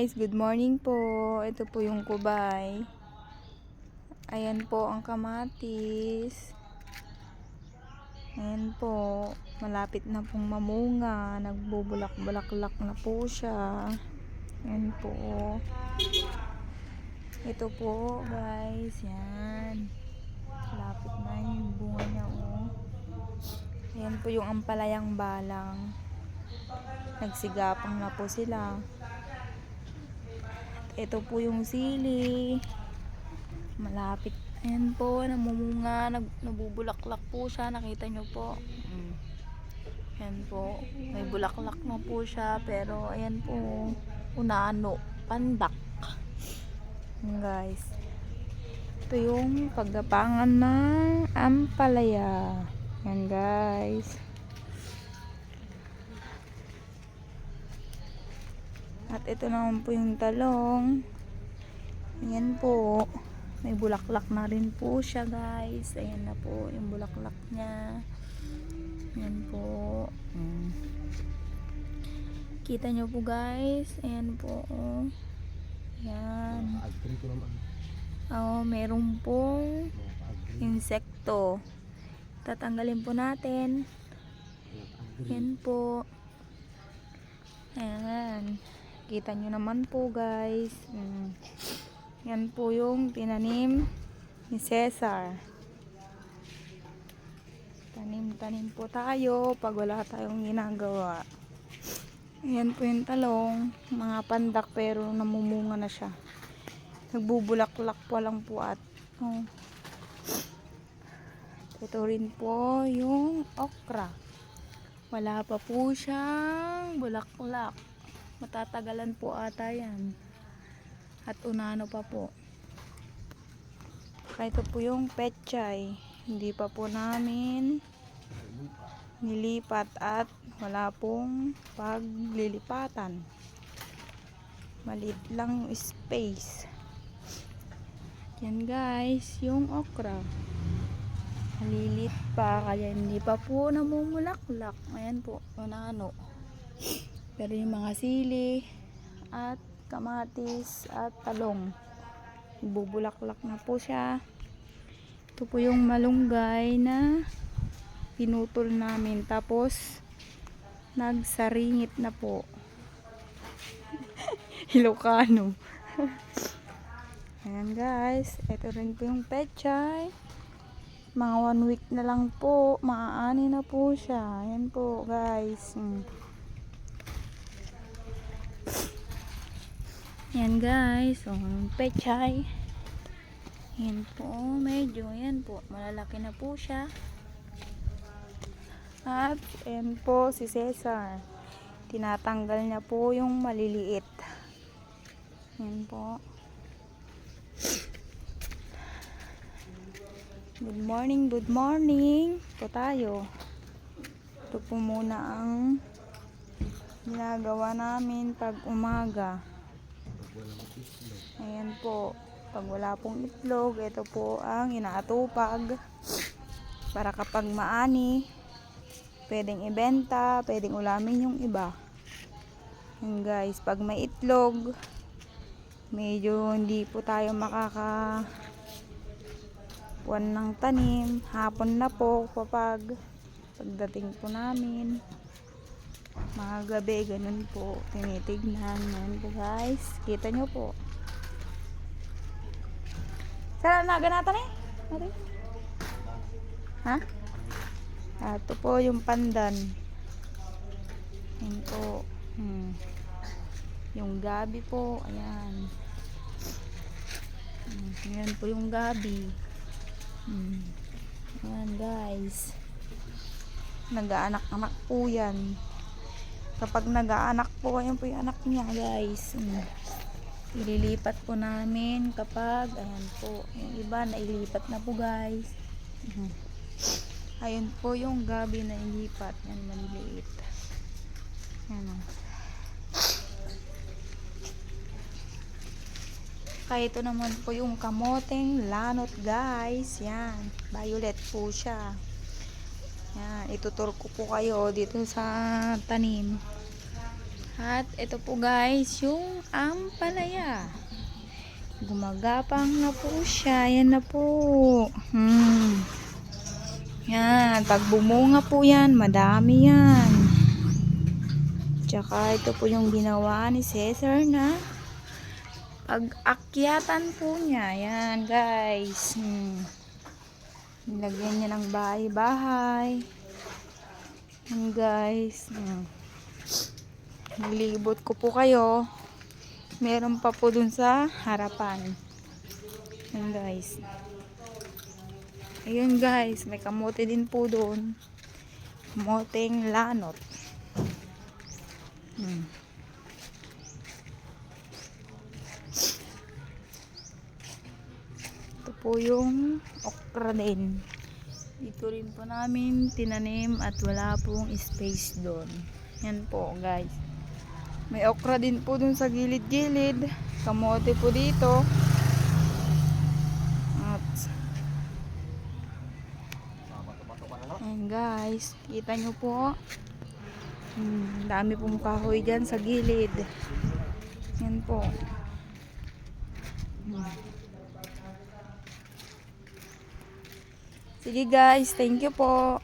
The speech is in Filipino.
guys, good morning po. Ito po yung kubay. Ayan po ang kamatis. Ayan po, malapit na pong mamunga. Nagbubulak-bulaklak na po siya. Ayan po. Ito po guys, yan. Malapit na yung bunga niya oh. Ayan po yung ampalayang balang. Nagsigapang na po sila. Ito po yung sili. Malapit. Ayan po, namumunga, nabubulaklak po siya. Nakita nyo po. Ayan po. May bulaklak na po siya. Pero ayan po, unano, pandak. Ayan guys. Ito yung paggapangan ng ampalaya. Ayan guys. At ito naman po yung talong. Ayan po. May bulaklak na rin po siya guys. Ayan na po yung bulaklak niya. Ayan po. Kita nyo po guys. Ayan po. Ayan. Meron pong insekto. Tatanggalin po natin. Ayan po. Ayan. Kita nyo naman po guys. Yan po yung tinanim ni Cesar. Tanim-tanim po tayo pag wala tayong ginagawa. Ayan po yung talong. Mga pandak pero namumunga na siya. Nagbubulaklak pa lang po at ito rin po yung okra. Wala pa po siyang bulaklak. Matatagalan po ata yan. At unano pa po. Ito po yung pechay. Hindi pa po namin nilipat at wala pong paglilipatan. Maliit lang yung space. Yan guys, yung okra. Malilit pa kaya hindi pa po namumulaklak. Ayan po, unano. Pero yung mga sili at kamatis at talong, bubulaklak na po siya. Ito po yung malunggay na pinutol namin. Tapos nagsaringit na po. Ilocano. Ayan guys. Ito rin po yung pechay. Mga 1 week na lang po. Maaani na po siya. Ayan po guys. Yan guys, pechay. Yan po, medyo yan po, malalaki na po siya. At yan po si Cesar. Tinatanggal niya po yung maliliit. Yan po. Good morning po tayo. Ito po muna ang ginagawa namin pag umaga. Ayan po, pag wala pong itlog, ito po ang inaatupag para kapag maani, pwedeng ibenta, pwedeng ulamin yung iba. Ayan guys, pag may itlog, medyo hindi po tayo makakapuan ng tanim. Hapon na po pagdating po namin. Mga gabi, ganun po tinitignan. Yan po guys, kita nyo po. Saan naganatan eh? Ha? Ito po yung pandan. Yan po. Yung gabi po, ayan. Yan po yung gabi. Ayan guys, nag-aanak-anak po yan. Kapag nag-aanak po, ayan po yung anak niya guys. Ililipat po namin kapag, ayan po, yung iba nailipat na po guys. Ayun po yung gabi na ilipat. Yan, maliliit. Ayan o. Kaya ito naman po yung kamoteng lanot guys. Yan, violet po siya. Yan, itutur ko po kayo dito sa tanim. At ito po guys, yung ampalaya. Gumagapang na po siya. Yan na po. Yan. Pag bumunga po yan, madami yan. Tsaka ito po yung ginawa ni Cesar na pag-akyatan po niya. Yan guys. Nilagyan niya ng bahay-bahay. Yan guys. Nilibot ko po kayo. Meron pa po dun sa harapan. Yan guys. Ayun guys. May kamote din po dun. Kamoteng lanot. Ito po yung okra din. Dito rin po namin tinanim at wala pong space doon. Yan po guys. May okra din po dun sa gilid-gilid. Kamote po dito. At ayan guys. Kita nyo po. Dami pong kahoy dyan sa gilid. Yan po. Sige guys. Thank you po.